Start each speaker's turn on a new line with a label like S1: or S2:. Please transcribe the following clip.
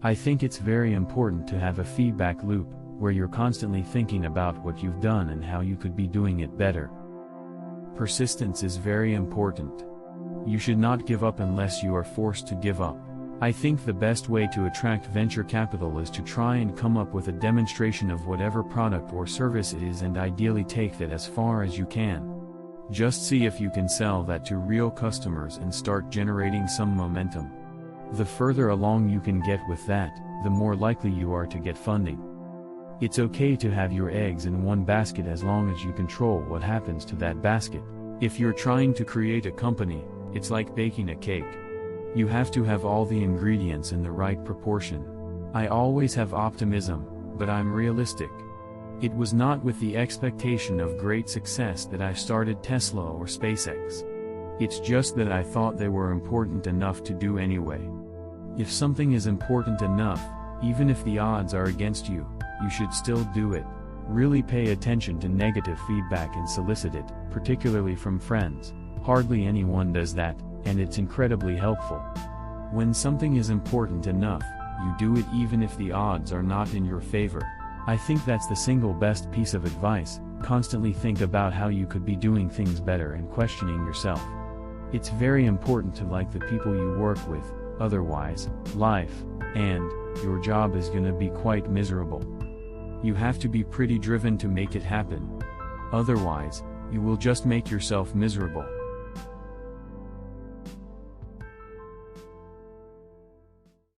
S1: I think it's very important to have a feedback loop, where you're constantly thinking about what you've done and how you could be doing it better. Persistence is very important. You should not give up unless you are forced to give up. I think the best way to attract venture capital is to try and come up with a demonstration of whatever product or service it is and ideally take that as far as you can. Just see if you can sell that to real customers and start generating some momentum. The further along you can get with that, the more likely you are to get funding. It's okay to have your eggs in one basket as long as you control what happens to that basket. If you're trying to create a company, it's like baking a cake. You have to have all the ingredients in the right proportion. I always have optimism, but I'm realistic. It was not with the expectation of great success that I started Tesla or SpaceX. It's just that I thought they were important enough to do anyway. If something is important enough, even if the odds are against you, you should still do it. Really pay attention to negative feedback and solicit it, particularly from friends. Hardly anyone does that, and it's incredibly helpful. When something is important enough, you do it even if the odds are not in your favor. I think that's the single best piece of advice. Constantly think about how you could be doing things better and questioning yourself. It's very important to like the people you work with, otherwise, life, and your job is gonna be quite miserable. You have to be pretty driven to make it happen. Otherwise, you will just make yourself miserable.